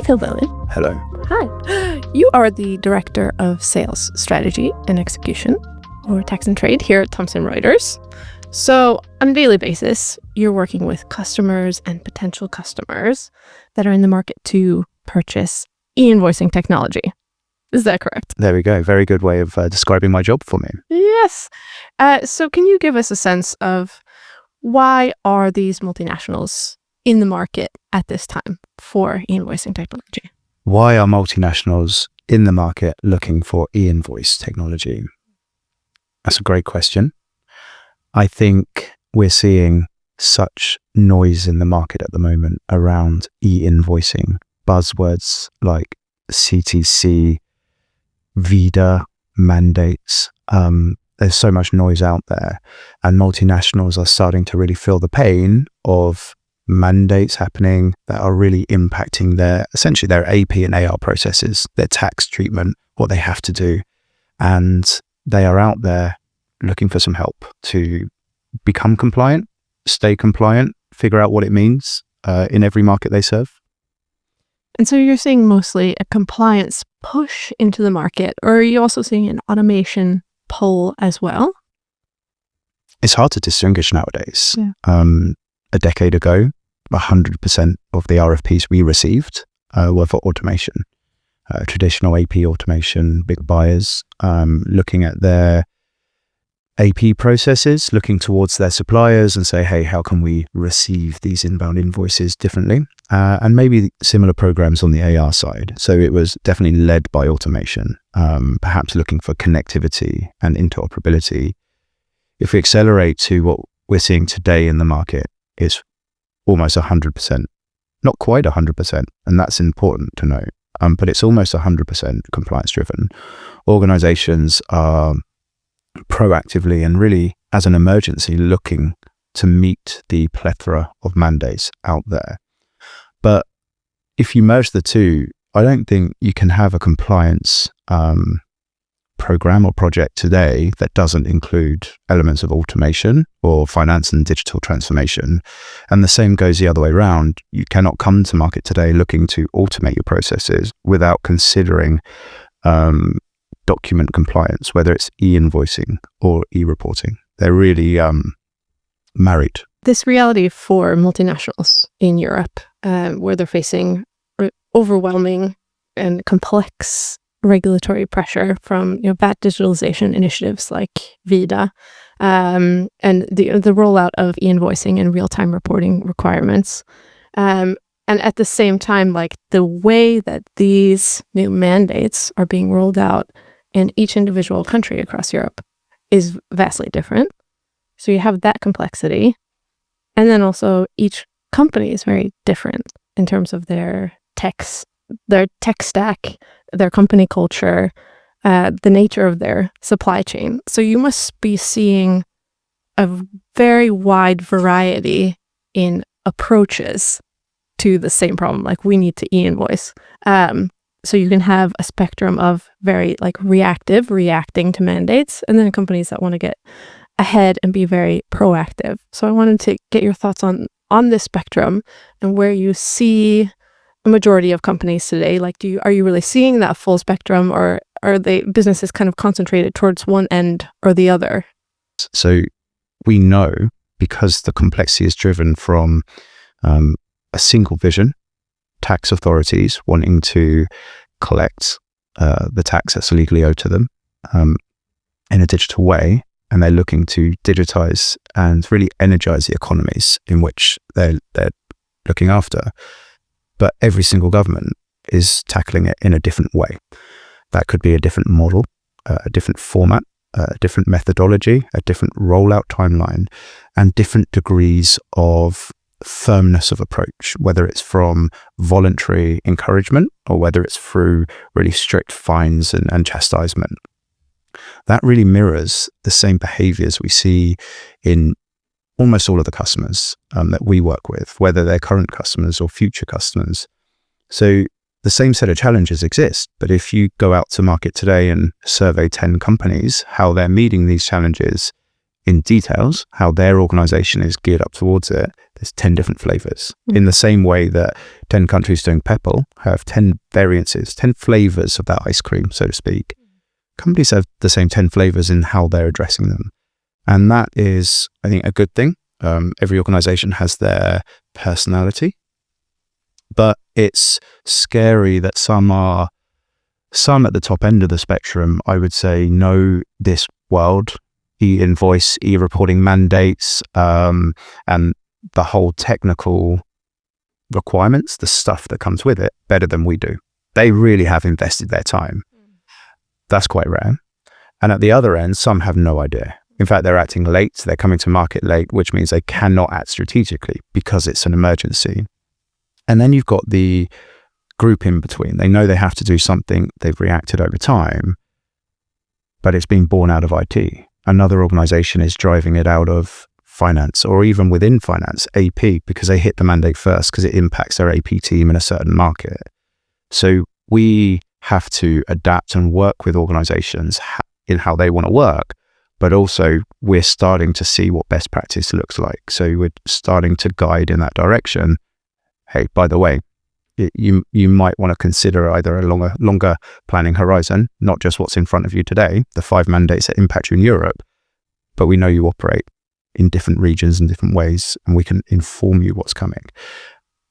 Hillbilly. Hello. Hi. You are the Director of Sales Strategy and Execution, or Tax and Trade, here at Thomson Reuters. So on a daily basis, you're working with customers and potential customers that are in the market to purchase e-invoicing technology. Is that correct? There we go. Very good way of describing my job for me. Yes. So can you give us a sense of why are these multinationals in the market at this time for e-invoicing technology? Why are multinationals in the market looking for e-invoice technology? That's a great question. I think we're seeing such noise in the market at the moment around e-invoicing. Buzzwords like CTC, VIDA, mandates. There's so much noise out there, and multinationals are starting to really feel the pain of mandates happening that are really impacting essentially their AP and AR processes, their tax treatment, what they have to do. And they are out there looking for some help to become compliant, stay compliant, figure out what it means in every market they serve. And so you're seeing mostly a compliance push into the market, or are you also seeing an automation pull as well? It's hard to distinguish nowadays. Yeah. A decade ago, 100% of the RFPs we received were for automation. Traditional AP automation, big buyers looking at their AP processes, looking towards their suppliers and say, hey, how can we receive these inbound invoices differently? And maybe similar programs on the AR side. So it was definitely led by automation, perhaps looking for connectivity and interoperability. If we accelerate to what we're seeing today in the market, it's almost 100%, not quite 100%, and that's important to know, but it's almost 100% compliance driven. Organizations are proactively and really as an emergency looking to meet the plethora of mandates out there. But if you merge the two, I don't think you can have a compliance program or project today that doesn't include elements of automation or finance and digital transformation. And the same goes the other way around. You cannot come to market today looking to automate your processes without considering document compliance, whether it's e-invoicing or e-reporting. They're really married. This reality for multinationals in Europe, where they're facing overwhelming and complex regulatory pressure from VAT digitalization initiatives like VIDA, and the rollout of e-invoicing and real-time reporting requirements. And at the same time, like the way that these new mandates are being rolled out in each individual country across Europe is vastly different. So you have that complexity. And then also each company is very different in terms of their tech stack, their company culture, the nature of their supply chain. So you must be seeing a very wide variety in approaches to the same problem. Like, we need to e-invoice. So you can have a spectrum of very reacting to mandates, and then companies that want to get ahead and be very proactive. So I wanted to get your thoughts on this spectrum and where you see a majority of companies today. Like, are you really seeing that full spectrum, or are businesses kind of concentrated towards one end or the other? So we know, because the complexity is driven from a single vision, tax authorities wanting to collect the tax that's legally owed to them in a digital way, and they're looking to digitize and really energize the economies in which they're looking after. But every single government is tackling it in a different way. That could be a different model, a different format, a different methodology, a different rollout timeline, and different degrees of firmness of approach, whether it's from voluntary encouragement or whether it's through really strict fines and chastisement. That really mirrors the same behaviors we see in almost all of the customers that we work with, whether they're current customers or future customers. So the same set of challenges exist, but if you go out to market today and survey 10 companies, how they're meeting these challenges in details, how their organization is geared up towards it, there's 10 different flavors. In the same way that 10 countries doing Pebble have 10 variances, 10 flavors of that ice cream, so to speak. Companies have the same 10 flavors in how they're addressing them. And that is, I think, a good thing. Every organization has their personality, but it's scary that some at the top end of the spectrum, I would say, know this world, e-invoice, e-reporting mandates, and the whole technical requirements, the stuff that comes with it, better than we do. They really have invested their time. That's quite rare. And at the other end, some have no idea. In fact, they're acting late. They're coming to market late, which means they cannot act strategically because it's an emergency. And then you've got the group in between. They know they have to do something. They've reacted over time, but it's being born out of IT. Another organization is driving it out of finance, or even within finance, AP, because they hit the mandate first because it impacts their AP team in a certain market. So we have to adapt and work with organizations in how they want to work, but also we're starting to see what best practice looks like. So we're starting to guide in that direction. Hey, by the way, you might want to consider either a longer planning horizon, not just what's in front of you today, the 5 mandates that impact you in Europe, but we know you operate in different regions and different ways, and we can inform you what's coming.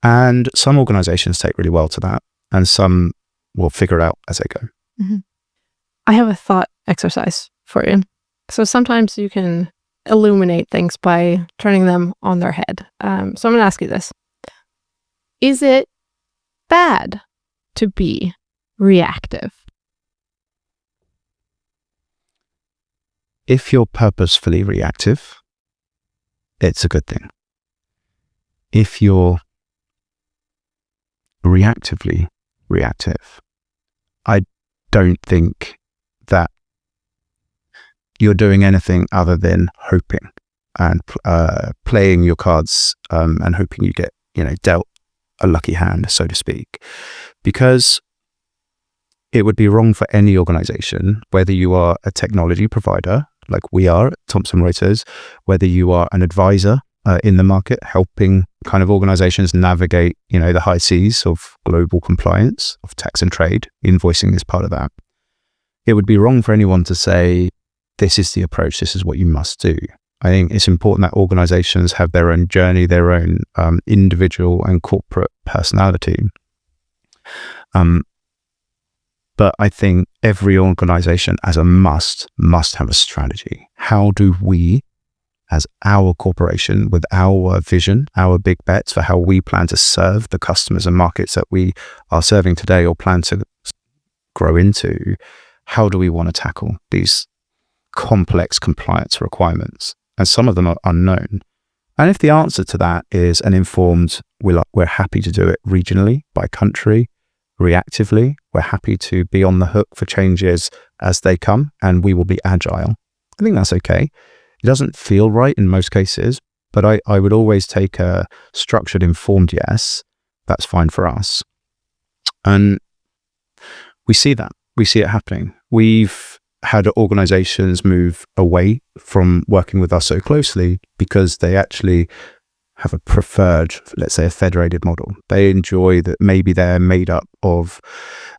And some organizations take really well to that, and some will figure it out as they go. Mm-hmm. I have a thought exercise for you. So sometimes you can illuminate things by turning them on their head. So I'm going to ask you this. Is it bad to be reactive? If you're purposefully reactive, it's a good thing. If you're reactively reactive, I don't think that you're doing anything other than hoping and playing your cards and hoping you get, dealt a lucky hand, so to speak. Because it would be wrong for any organization, whether you are a technology provider, like we are at Thomson Reuters, whether you are an advisor in the market, helping kind of organizations navigate, the high seas of global compliance, of tax and trade. Invoicing is part of that. It would be wrong for anyone to say, this is the approach, this is what you must do. I think it's important that organizations have their own journey, their own individual and corporate personality. But I think every organization as a must have a strategy. How do we, as our corporation, with our vision, our big bets for how we plan to serve the customers and markets that we are serving today or plan to grow into, how do we want to tackle these complex compliance requirements? And some of them are unknown. And if the answer to that is an informed, we're happy to do it regionally, by country, reactively, we're happy to be on the hook for changes as they come, and we will be agile. I think that's okay. It doesn't feel right in most cases, but I would always take a structured, informed yes. That's fine for us. And we see that. We see it happening. We've had organizations move away from working with us so closely because they actually have a preferred, let's say, a federated model. They enjoy that maybe they're made up of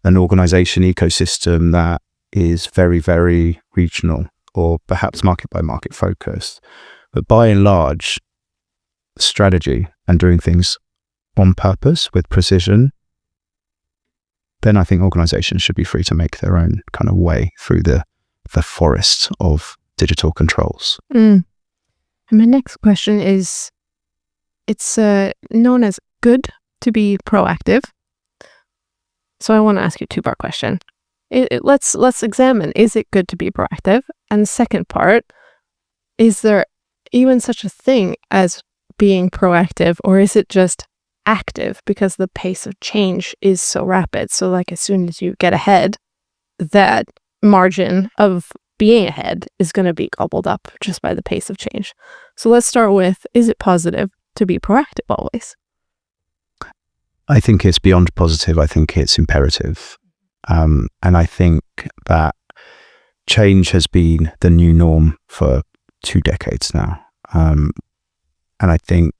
an organization ecosystem that is very, very regional or perhaps market by market focused. But by and large, strategy and doing things on purpose with precision, then I think organizations should be free to make their own kind of way through the forest of digital controls. And my next question is, it's known as good to be proactive. So I want to ask you a 2-part question. Let's examine, is it good to be proactive? And the second part, is there even such a thing as being proactive, or is it just active because the pace of change is so rapid? So like as soon as you get ahead, that margin of being ahead is going to be gobbled up just by the pace of change. So let's start with, is it positive to be proactive always? I think it's beyond positive. I think it's imperative. And I think that change has been the new norm for 2 decades now. And I think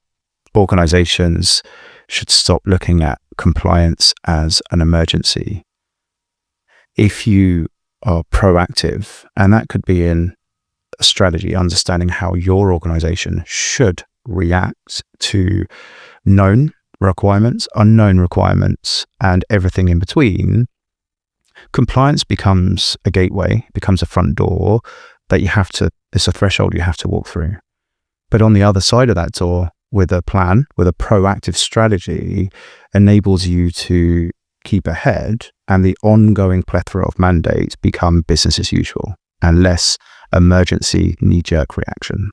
organizations should stop looking at compliance as an emergency. If you are proactive, and that could be in a strategy, understanding how your organization should react to known requirements, unknown requirements, and everything in between, compliance becomes a gateway, becomes a front door that it's a threshold you have to walk through. But on the other side of that door, with a plan, with a proactive strategy, enables you to keep ahead, and the ongoing plethora of mandates become business as usual and less emergency knee-jerk reaction.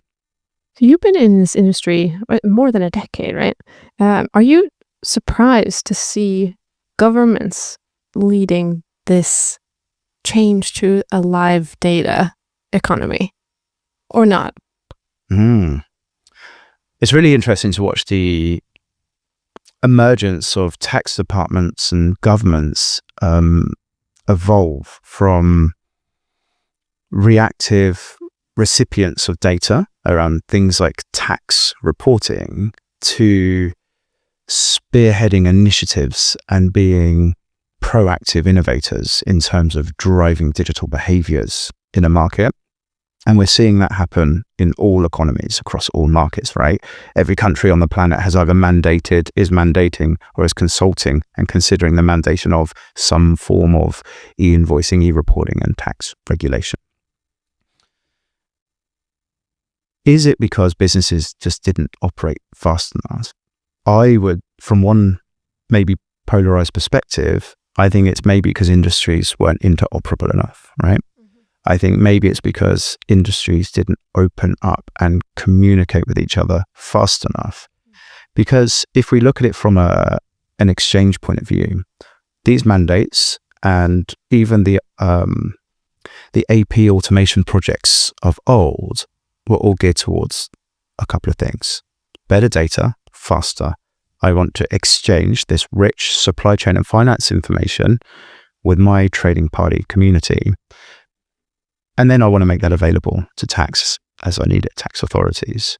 So you've been in this industry more than a decade, right? Are you surprised to see governments leading this change to a live data economy or not? It's really interesting to watch the emergence of tax departments and governments evolve from reactive recipients of data around things like tax reporting to spearheading initiatives and being proactive innovators in terms of driving digital behaviors in a market. And we're seeing that happen in all economies across all markets, right? Every country on the planet has either mandated, is mandating, or is consulting and considering the mandation of some form of e-invoicing, e-reporting, and tax regulation. Is it because businesses just didn't operate fast enough? I would, from one maybe polarized perspective, I think it's maybe because industries weren't interoperable enough, right? I think maybe it's because industries didn't open up and communicate with each other fast enough. Because if we look at it from an exchange point of view, these mandates and even the AP automation projects of old were all geared towards a couple of things. Better data, faster. I want to exchange this rich supply chain and finance information with my trading party community. And then I want to make that available to tax as I need it, tax authorities.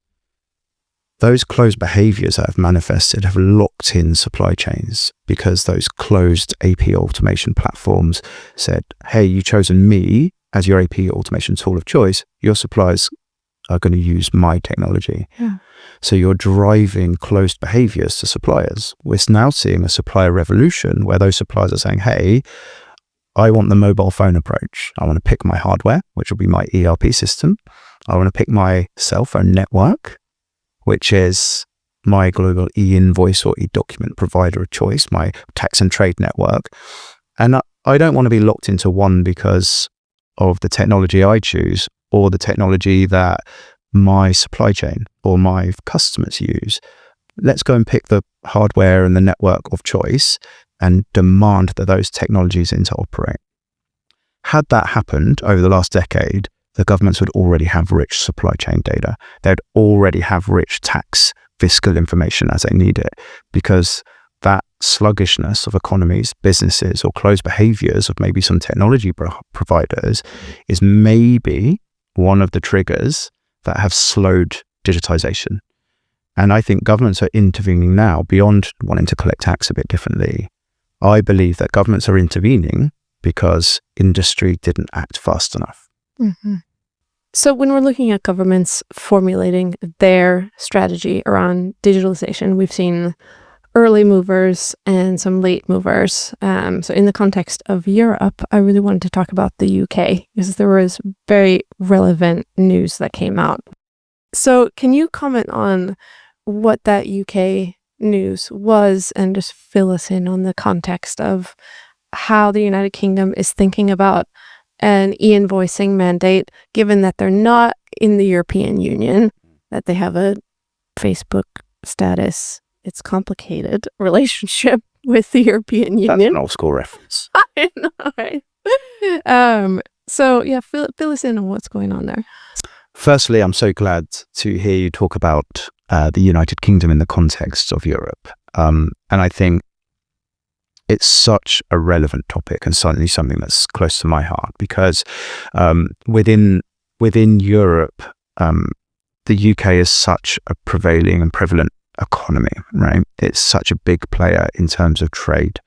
Those closed behaviors that have manifested have locked in supply chains because those closed AP automation platforms said, hey, you've chosen me as your AP automation tool of choice. Your suppliers are going to use my technology. Yeah. So you're driving closed behaviors to suppliers. We're now seeing a supplier revolution where those suppliers are saying, hey, I want the mobile phone approach. I want to pick my hardware, which will be my ERP system. I want to pick my cell phone network, which is my global e-invoice or e-document provider of choice, my tax and trade network. And I don't want to be locked into one because of the technology I choose or the technology that my supply chain or my customers use. Let's go and pick the hardware and the network of choice and demand that those technologies interoperate. Had that happened over the last decade, the governments would already have rich supply chain data. They'd already have rich tax fiscal information as they need it, because that sluggishness of economies, businesses, or closed behaviors of maybe some technology providers is maybe one of the triggers that have slowed digitization. And I think governments are intervening now beyond wanting to collect tax a bit differently. I believe that governments are intervening because industry didn't act fast enough. Mm-hmm. So when we're looking at governments formulating their strategy around digitalization, we've seen early movers and some late movers. So in the context of Europe, I really wanted to talk about the UK because there was very relevant news that came out. So can you comment on what that UK news was and just fill us in on the context of how the United Kingdom is thinking about an e-invoicing mandate, given that they're not in the European Union, that they have a Facebook status. It's complicated relationship with the European Union. That's an old school reference. I know, right? So yeah, fill us in on what's going on there. Firstly, I'm so glad to hear you talk about the United Kingdom in the context of Europe. And I think it's such a relevant topic and certainly something that's close to my heart because within Europe, the UK is such a prevailing and prevalent economy, right? It's such a big player in terms of trade.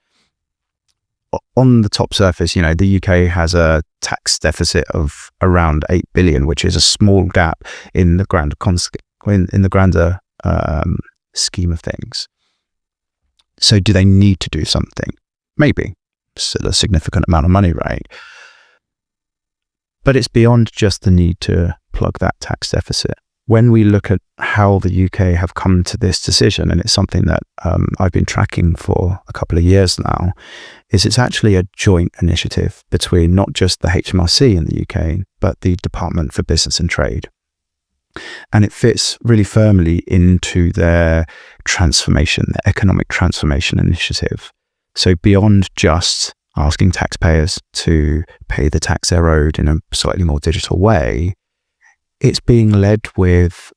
On the top surface, the UK has a tax deficit of around 8 billion, which is a small gap in the grander scheme of things. So do they need to do something? Maybe. Still a significant amount of money, right? But it's beyond just the need to plug that tax deficit. When we look at how the UK have come to this decision, and it's something that I've been tracking for a couple of years now, is it's actually a joint initiative between not just the HMRC in the UK, but the Department for Business and Trade. And it fits really firmly into their transformation, their economic transformation initiative. So beyond just asking taxpayers to pay the tax they're owed in a slightly more digital way, it's being led with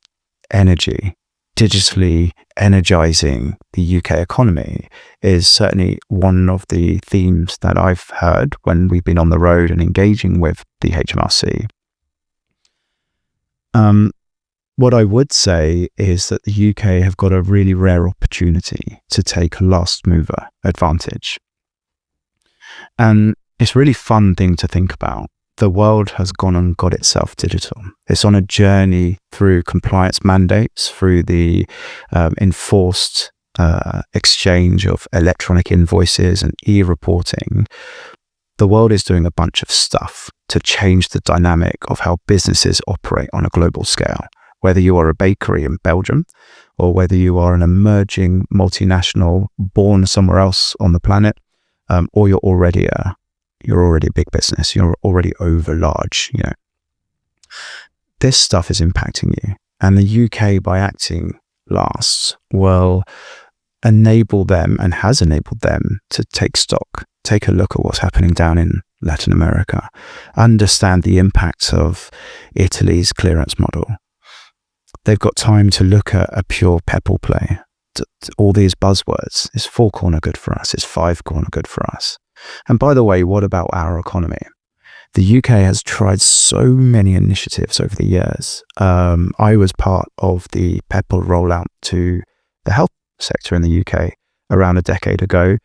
energy. Digitally energizing the UK economy is certainly one of the themes that I've heard when we've been on the road and engaging with the HMRC. What I would say is that the UK have got a really rare opportunity to take a last mover advantage. And it's a really fun thing to think about. The world has gone and got itself digital. It's on a journey through compliance mandates, through the enforced exchange of electronic invoices and e-reporting. The world is doing a bunch of stuff to change the dynamic of how businesses operate on a global scale. Whether you are a bakery in Belgium or whether you are an emerging multinational born somewhere else on the planet, or you're already a big business, you're already over large, This stuff is impacting you. And the UK, by acting last, will enable them and has enabled them to take stock, take a look at what's happening down in Latin America, understand the impacts of Italy's clearance model. They've got time to look at a pure Pebble play. All these buzzwords. Is 4 corner good for us? Is 5 corner good for us? And by the way, what about our economy? The UK has tried so many initiatives over the years. I was part of the Pebble rollout to the health sector in the UK around a decade ago,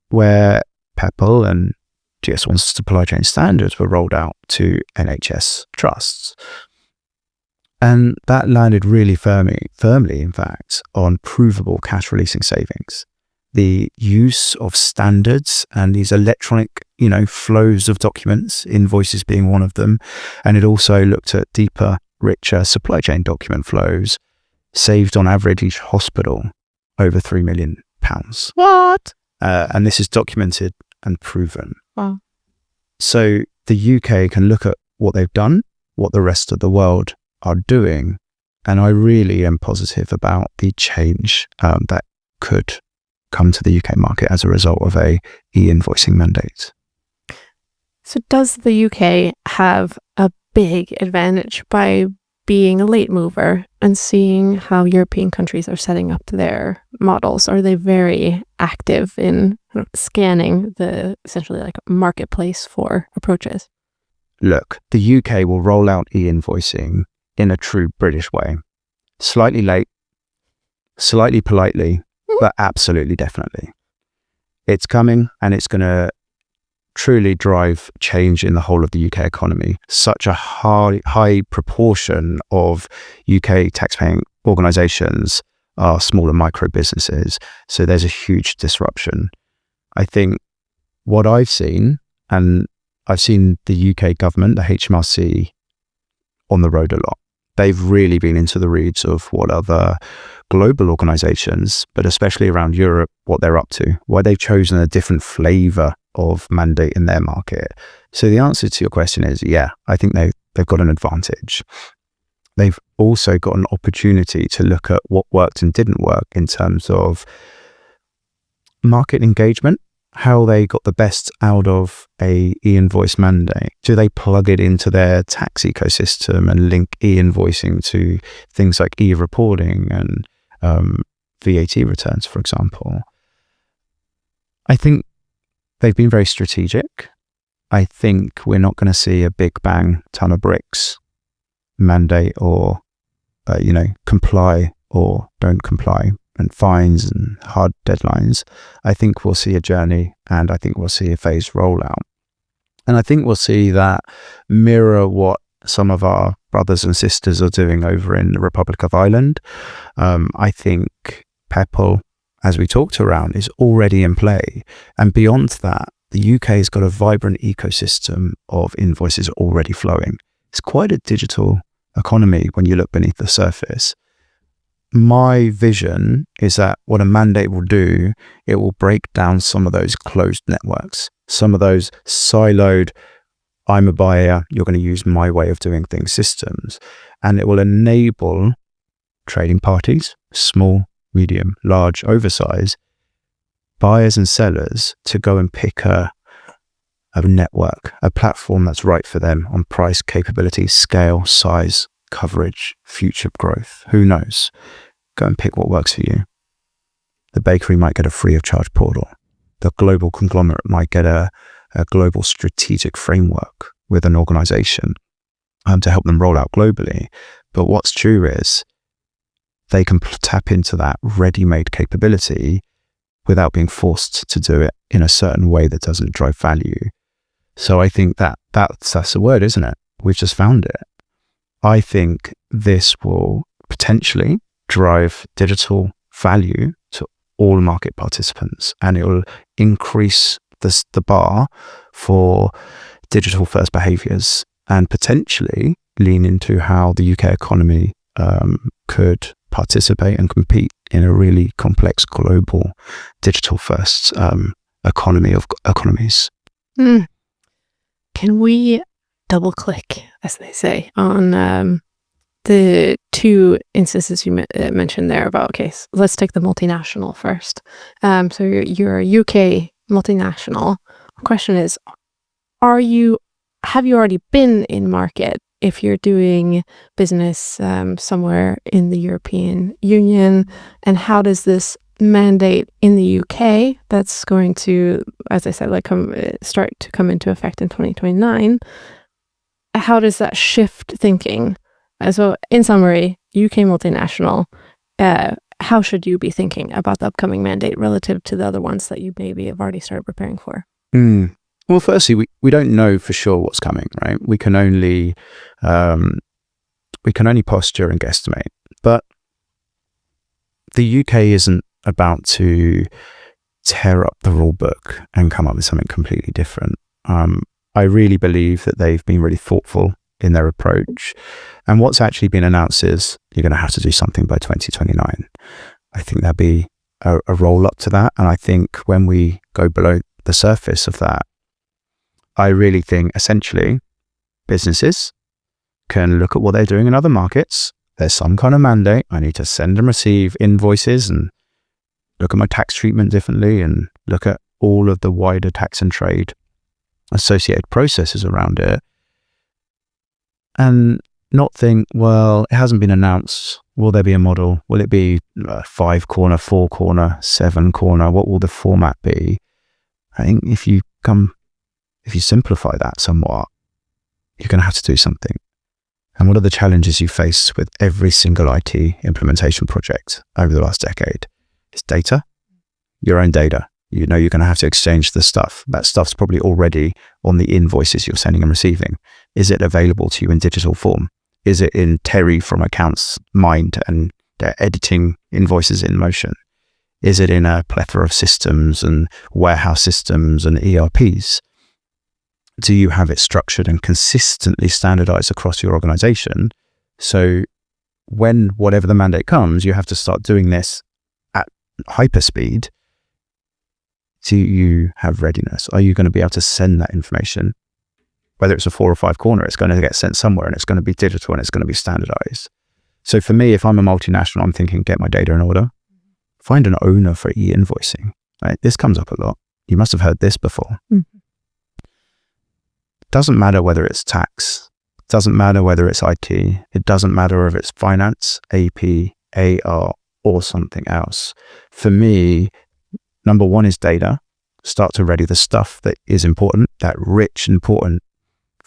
where Pebble and GS1 supply chain standards were rolled out to NHS trusts. And that landed really firmly, in fact, on provable cash releasing savings. The use of standards and these electronic, flows of documents, invoices being one of them. And it also looked at deeper, richer supply chain document flows, saved on average each hospital over £3 million. What? And this is documented and proven. Wow. So the UK can look at what they've done, what the rest of the world are doing, and I really am positive about the change that could come to the UK market as a result of a e-invoicing mandate. So does the UK have a big advantage by being a late mover and seeing how European countries are setting up their models? Are they very active in scanning the essentially like marketplace for approaches? Look, the UK will roll out e-invoicing in a true British way. Slightly late, slightly politely, but absolutely definitely. It's coming, and it's going to truly drive change in the whole of the UK economy. Such a high proportion of UK taxpaying organisations are small and micro businesses, so there's a huge disruption. I think what I've seen, and I've seen the UK government, the HMRC, on the road a lot. They've really been into the reads of what other global organizations, but especially around Europe, what they're up to, why they've chosen a different flavor of mandate in their market. So the answer to your question is, yeah, I think they've got an advantage. They've also got an opportunity to look at what worked and didn't work in terms of market engagement, how they got the best out of a e-invoice mandate. Do they plug it into their tax ecosystem and link e-invoicing to things like e-reporting and VAT returns, for example? I think they've been very strategic. I think we're not going to see a big bang ton of bricks mandate or, comply or don't comply, and fines and hard deadlines, I think we'll see a journey, and I think we'll see a phased rollout. And I think we'll see that mirror what some of our brothers and sisters are doing over in the Republic of Ireland. I think PEPL, as we talked around, is already in play. And beyond that, the UK has got a vibrant ecosystem of invoices already flowing. It's quite a digital economy when you look beneath the surface. My vision is that what a mandate will do, it will break down some of those closed networks, some of those siloed, I'm a buyer, you're going to use my way of doing things systems, and it will enable trading parties, small, medium, large, oversize, buyers and sellers to go and pick a network, a platform that's right for them on price, capability, scale, size, coverage, future growth. Who knows? Go and pick what works for you. The bakery might get a free of charge portal. The global conglomerate might get a global strategic framework with an organization to help them roll out globally. But what's true is they can tap into that ready-made capability without being forced to do it in a certain way that doesn't drive value. So I think that's the word, isn't it? We've just found it. I think this will potentially drive digital value to all market participants, and it will increase the bar for digital first behaviors, and potentially lean into how the UK economy could participate and compete in a really complex global digital first economy of economies. Can we double click, as they say, on the two instances you mentioned there about, okay, so let's take the multinational first. So you're a UK multinational. The question is, have you already been in market if you're doing business somewhere in the European Union? And how does this mandate in the UK that's going to, as I said, start to come into effect in 2029, how does that shift thinking? So in summary, UK multinational, how should you be thinking about the upcoming mandate relative to the other ones that you maybe have already started preparing for? Well, firstly, we don't know for sure what's coming, right? We can only posture and guesstimate. But the UK isn't about to tear up the rule book and come up with something completely different. I really believe that they've been really thoughtful in their approach. And what's actually been announced is you're going to have to do something by 2029. I think there'll be a roll up to that. And I think when we go below the surface of that, I really think essentially businesses can look at what they're doing in other markets. There's some kind of mandate. I need to send and receive invoices and look at my tax treatment differently and look at all of the wider tax and trade associated processes around it. And not think, well, it hasn't been announced. Will there be a model? Will it be 5 corner, 4 corner, 7 corner? What will the format be? I think if you simplify that somewhat, you're going to have to do something. And one of the challenges you face with every single IT implementation project over the last decade is data, your own data. You know you're going to have to exchange the stuff. That stuff's probably already on the invoices you're sending and receiving. Is it available to you in digital form? Is it in Terry from Accounts Mind and they're editing invoices in motion? Is it in a plethora of systems and warehouse systems and ERPs? Do you have it structured and consistently standardized across your organization? So when whatever the mandate comes, you have to start doing this at hyperspeed. Do you have readiness? Are you going to be able to send that information? Whether it's a 4 or 5 corner, it's going to get sent somewhere and it's going to be digital and it's going to be standardized. So for me, if I'm a multinational, I'm thinking, get my data in order. Find an owner for E-invoicing. Right? This comes up a lot. You must have heard this before. Mm-hmm. Doesn't matter whether it's tax. Doesn't matter whether it's IT. It doesn't matter if it's finance, AP, AR, or something else. For me, number one is data. Start to ready the stuff that is important, that rich, important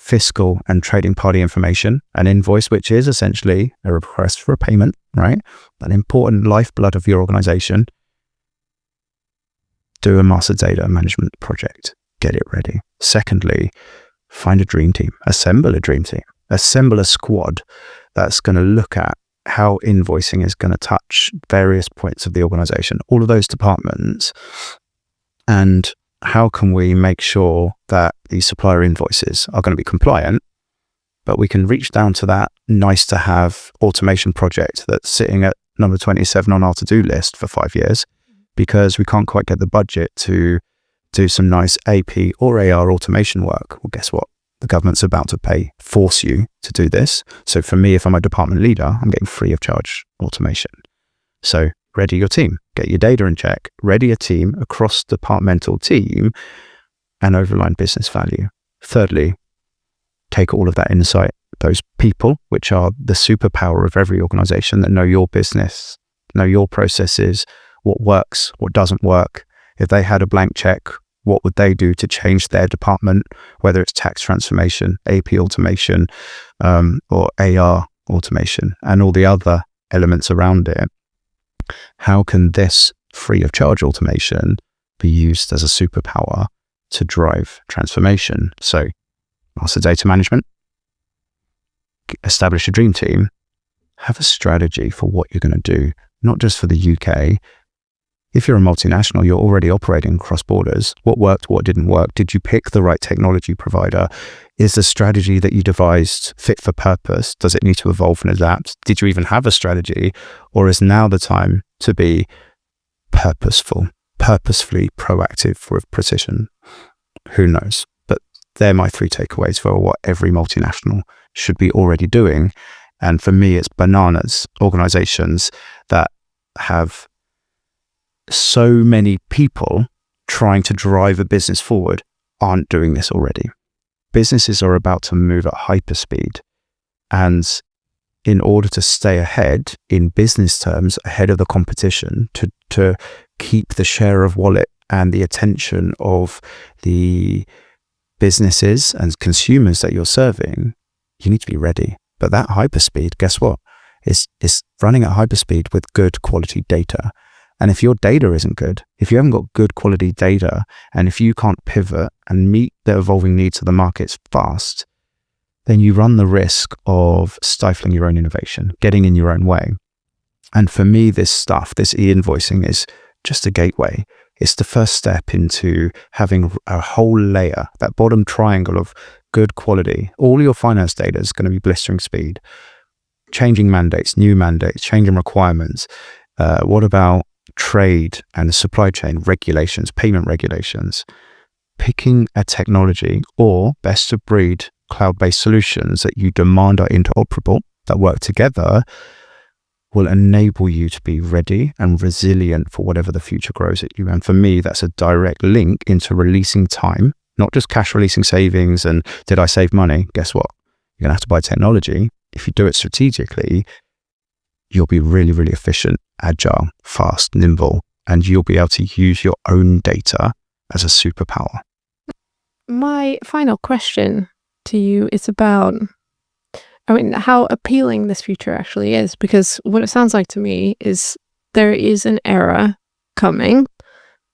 fiscal and trading party information, an invoice, which is essentially a request for a payment, right? An important lifeblood of your organization. Do a master data management project. Get it ready. Secondly, find a dream team. Assemble a dream team. Assemble a squad that's going to look at how invoicing is going to touch various points of the organization, all of those departments, and how can we make sure that these supplier invoices are going to be compliant, but we can reach down to that nice to have automation project that's sitting at number 27 on our to-do list for 5 years because we can't quite get the budget to do some nice AP or AR automation work. Well, guess what? The government's about to force you to do this. So for me, if I'm a department leader, I'm getting free of charge automation. So ready your team, get your data in check, ready a team, a cross-departmental team, and overline business value. Thirdly, take all of that insight, those people, which are the superpower of every organization that know your business, know your processes, what works, what doesn't work. If they had a blank check, what would they do to change their department, whether it's tax transformation, AP automation, or AR automation, and all the other elements around it? How can this free of charge automation be used as a superpower to drive transformation? So, master data management, establish a dream team, have a strategy for what you're going to do, not just for the UK. If you're a multinational, you're already operating across borders. What worked, what didn't work? Did you pick the right technology provider? Is the strategy that you devised fit for purpose? Does it need to evolve and adapt? Did you even have a strategy? Or is now the time to be purposefully proactive with precision? Who knows? But they're my 3 takeaways for what every multinational should be already doing. And for me, it's bananas. Organizations that have so many people trying to drive a business forward aren't doing this already. Businesses are about to move at hyperspeed, and in order to stay ahead in business terms, ahead of the competition, to keep the share of wallet and the attention of the businesses and consumers that you're serving, you need to be ready. But that hyperspeed, guess what? It's running at hyperspeed with good quality data. And if your data isn't good, if you haven't got good quality data, and if you can't pivot and meet the evolving needs of the markets fast, then you run the risk of stifling your own innovation, getting in your own way. And for me, this e-invoicing is just a gateway. It's the first step into having a whole layer, that bottom triangle of good quality. All your finance data is going to be blistering speed, changing mandates, new mandates, changing requirements. What about trade and supply chain regulations, payment regulations? Picking a technology or best of breed cloud-based solutions that you demand are interoperable, that work together, will enable you to be ready and resilient for whatever the future grows at you. And for me, that's a direct link into releasing time, not just cash releasing savings and did I save money? Guess what? You're going to have to buy technology. If you do it strategically, you'll be really, really efficient, agile, fast, nimble, and you'll be able to use your own data as a superpower. My final question to you is about, how appealing this future actually is, because what it sounds like to me is there is an era coming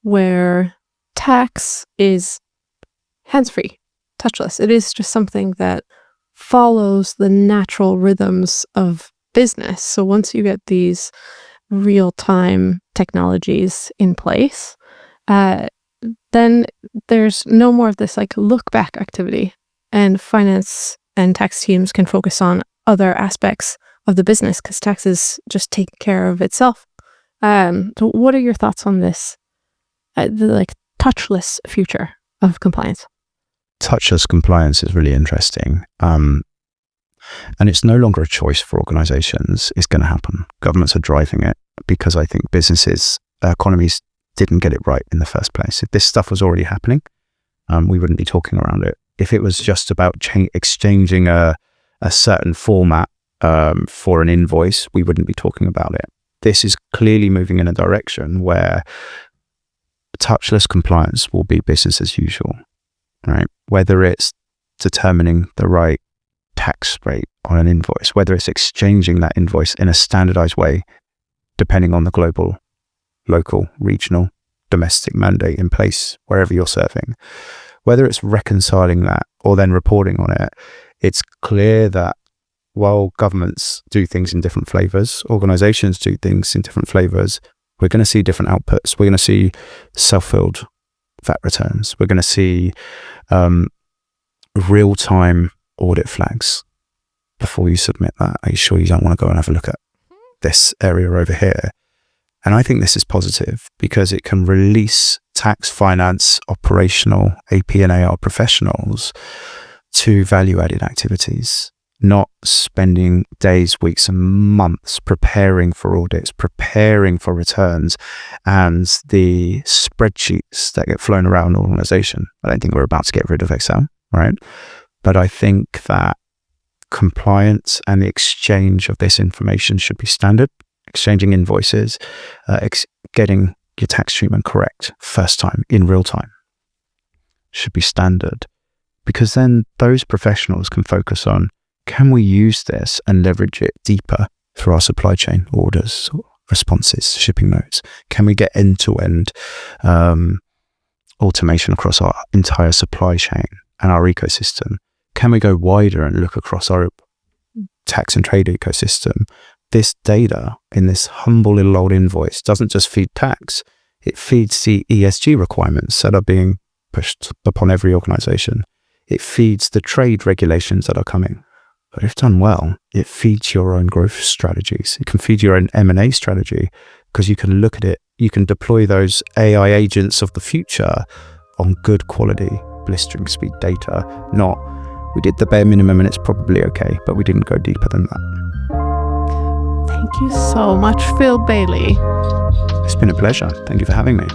where tax is hands-free, touchless. It is just something that follows the natural rhythms of business. So once you get these real-time technologies in place, then there's no more of this look-back activity, and finance and tax teams can focus on other aspects of the business because tax is just taking care of itself. So what are your thoughts on this, the touchless future of compliance? Touchless compliance is really interesting. And it's no longer a choice for organizations. It's going to happen. Governments are driving it because I think businesses, economies didn't get it right in the first place. If this stuff was already happening, we wouldn't be talking around it. If it was just about exchanging a certain format for an invoice, we wouldn't be talking about it. This is clearly moving in a direction where touchless compliance will be business as usual, right? Whether it's determining the right tax rate on an invoice, whether it's exchanging that invoice in a standardized way, depending on the global, local, regional, domestic mandate in place, wherever you're serving, whether it's reconciling that or then reporting on it, it's clear that while governments do things in different flavors, organizations do things in different flavors, we're going to see different outputs. We're going to see self-filled VAT returns. We're going to see real-time audit flags before you submit that. Are you sure you don't want to go and have a look at this area over here? And I think this is positive because it can release tax, finance, operational, AP and AR professionals to value-added activities, not spending days, weeks and months preparing for audits, preparing for returns and the spreadsheets that get flown around the organization. I don't think we're about to get rid of Excel, right? But I think that compliance and the exchange of this information should be standard. Exchanging invoices, getting your tax treatment correct first time in real time should be standard, because then those professionals can focus on, can we use this and leverage it deeper through our supply chain orders, responses, shipping notes? Can we get end-to-end automation across our entire supply chain and our ecosystem? Can we go wider and look across our tax and trade ecosystem? This data in this humble little old invoice doesn't just feed tax, it feeds the ESG requirements that are being pushed upon every organization. It feeds the trade regulations that are coming. But if done well, it feeds your own growth strategies. It can feed your own M&A strategy, because you can look at it, you can deploy those AI agents of the future on good quality, blistering speed data, not we did the bare minimum and it's probably okay, but we didn't go deeper than that. Thank you so much, Phil Bailey. It's been a pleasure. Thank you for having me.